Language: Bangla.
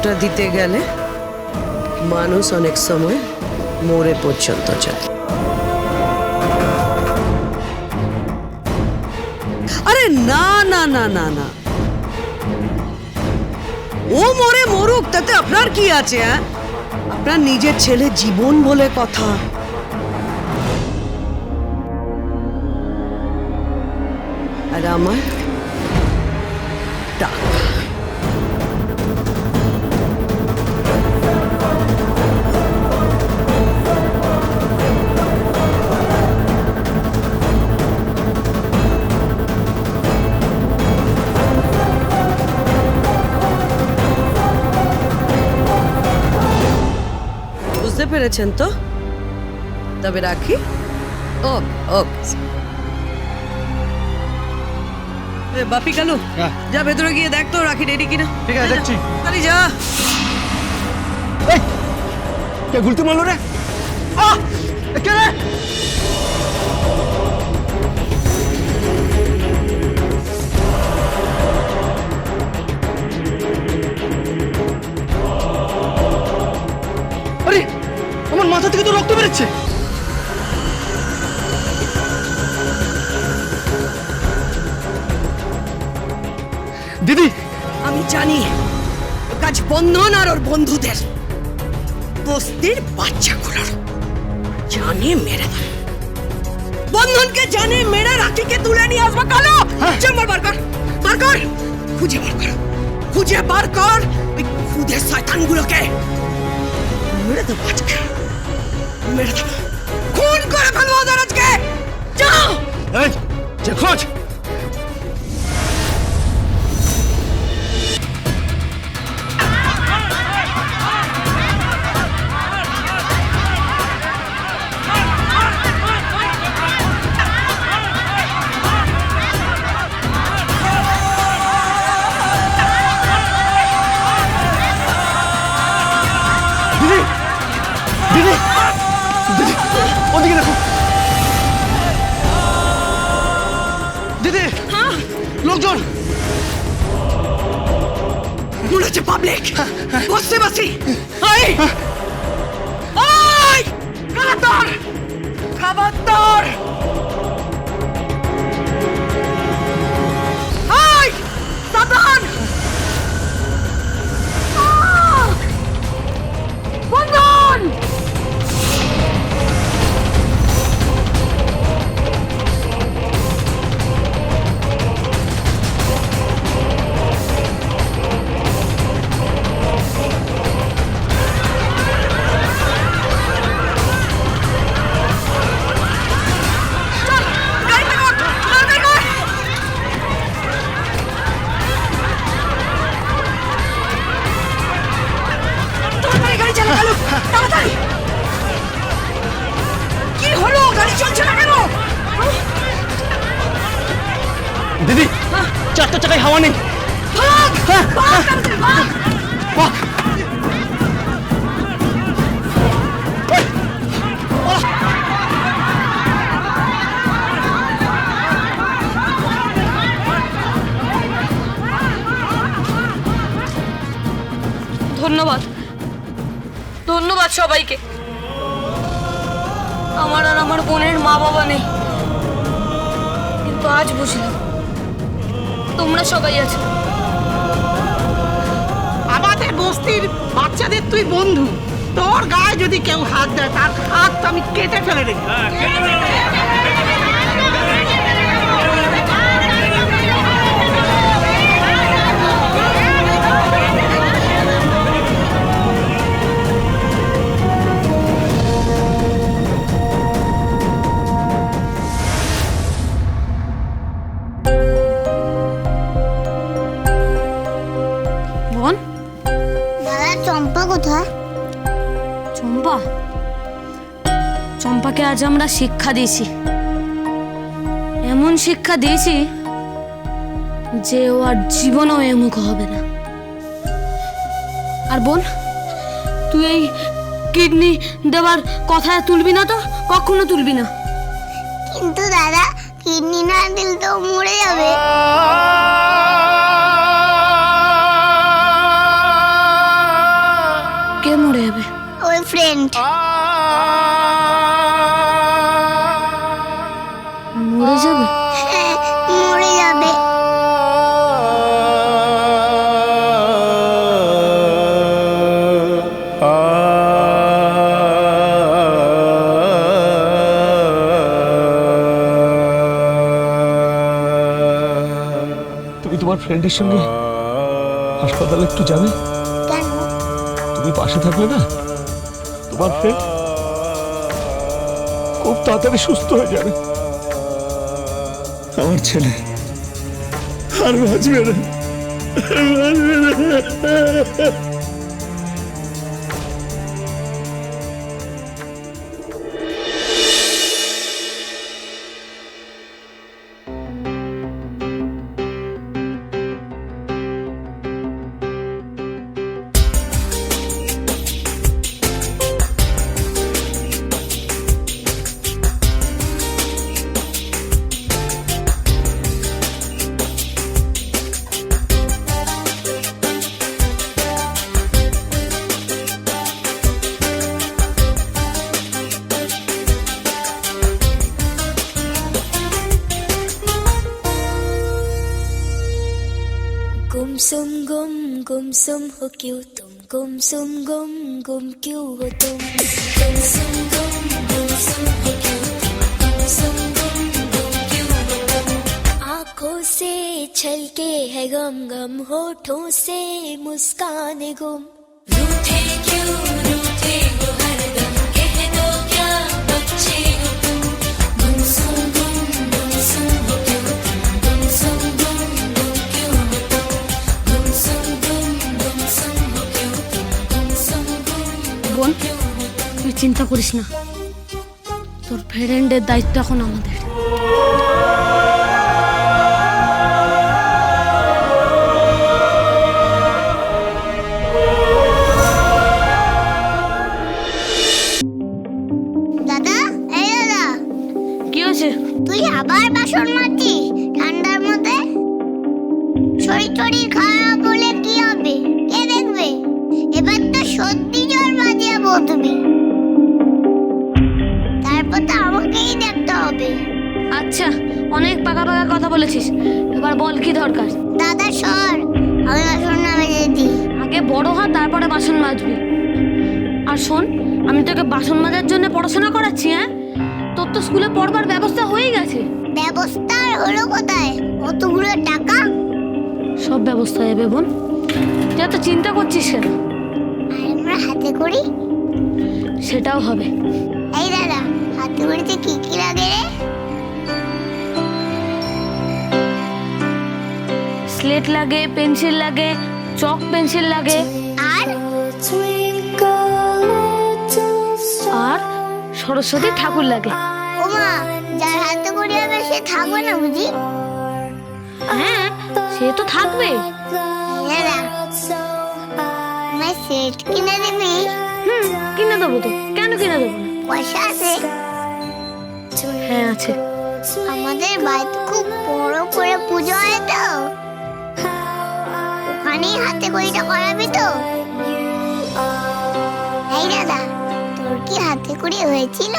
অর্থটা দিতে গেলে মানুষ অনেক সময় মরে পর্যন্ত যায়। আরে না না না না না, ও মরে মরুক, তাতে আপনার কি আছে? আপনার নিজের ছেলে জীবন বলে কথা। আর আমার টাকা। বুঝতে পেরেছেন তো? তবে রাখি। ও ও বাপি কালু, যা ভেতরে গিয়ে দেখ তো রাখি রেডি কিনা। ঠিক আছে, দেখছি। তাহলে যা। কে গুলতি মারলো রে? কে রে? আরে আমার মাথা থেকে তো রক্ত বেরোচ্ছে। দিদি, আমি জানি কাজ বন্ধন আর ওর বন্ধুদের বস্তির বাচ্চাগুলোর জানে মেরে দেয়। বন্ধনকে জানে মেরে রাখিকে তুলে নিয়ে আসবো। কালো চম্বর বার কর, বার কর, খুঁজে বার কর, খুঁজে বার কর ওই খুদের শয়তানগুলোকে। মেরে দেবো আজকে, মেরে দেবো, খুন করে ফেলবো ওদের আজকে। যাও এই যে খোঁজ। দিদি, দিদি, ওদিকে দেখো। দিদি, লোকজন মনে হচ্ছে পাবলিক। বসতে বসি খবরদার, খবরদার। সাবধান, বন্ধন। কি হলো? গাড়ি চলছে না কেন? দিদি, চারটা চাকায় হাওয়া নেই। ধন্যবাদ, ধন্যবাদ সবাইকে। আমার আর আমার বোনের মা বাবা নেই, কিন্তু আজ বুঝলাম তোমরা সবাই আছো। আমাদের বস্তির বাচ্চাদের তুই বন্ধু, তোর গায়ে যদি কেউ হাত দেয় তার হাত আমি কেটে ফেলে দেব। চম্পা কোথায়? চম্পা, চম্পাকে আজ আমরা শিক্ষা দিয়েছি, এমন শিক্ষা দিয়েছি যে ও আর জীবনেও এমুখ হবে না। আর বোন, তুই এই কিডনি দেওয়ার কথা তুলবি না তো, কখনো তুলবি না। কিন্তু দাদা, কিডনি না দিলে তো মরে যাবে। ফ্রেন্ড। মরে যাবে? হ্যাঁ, মরে যাবে। তুমি তোমার ফ্রেন্ডের সঙ্গে হাসপাতালে একটু যাবে? কেন? তুমি পাশে থাকলে না, তোমার ফ্রেন্ড খুব তাড়াতাড়ি সুস্থ হয়ে যাবে। আমার ছেলে আর বাঁচবে না, বাঁচবে না। गुमसुम हो क्यों तुम, गुम क्यों हो तुम, गुमसुम हो क्यों तुम, गुम क्यों हो तुम। आँखों से छलके है गम गम, होठों से मुस्कान गुम। रूठे क्यों रूठे हो हरदम, कह दो क्या बच्चे हो तुम। गुमसुम हो क्यों तुम, गुमसुम क्यों हो तुम, गुमसुम हो क्यों तुम, गुमसुम বোন, তুই চিন্তা করিস না, তোর ফ্রেন্ডের দায়িত্ব এখন আমাদের। দাদা, এই দাদা, কি হয়েছে? তুই আবার বাসন মাজছিস ঠান্ডার মধ্যে? শরীর টরীর খারাপ হলে কি হবে? কে দেখবে? এবার তো সত্যি জ্বর বাজিয়ে বসবি, তারপর তো আমাকেই দেখতে হবে। আচ্ছা, অনেক পাকা পাকা কথা বলেছিস, এবার বল কি দরকার? দাদা সর, আমি বাসন না মেজে দিই। আগে বড় হ, তারপরে বাসন মাজবি। আর শোন, আমি তোকে বাসন মাজার জন্য পড়াশোনা করাচ্ছি। হ্যাঁ, তোর তো স্কুলে পড়বার ব্যবস্থা হয়ে গেছে। ব্যবস্থা আর হলো কোথায়? কতগুলো টাকা। সব ব্যবস্থা হবে বোন, তুই এত চিন্তা করছিস কেন? আর আমরা হাতে করি, সেটাও হবে। এই দাদা, হাতে করিতে কি কি লাগে রে? স্লেট লাগে, পেন্সিল লাগে, চক পেন্সিল লাগে, আর আর সরস্বতী ঠাকুর লাগে। ওমা, যার হাতে করি হবে সে থাকবে না বুঝি? হ্যাঁ, সে তো থাকবে। দাদা, আমায় সেট কিনে দিবি? কিনে দেবো তো, কেন কিনে দেবো না? পয়সা আছে? হ্যাঁ আছে। আমাদের বাড়িতে খুব বড় করে পুজো হয় তো, ওখানেই হাতে করিটা করাবি তো? এই দাদা, তোর কি হাতে করি হয়েছিল?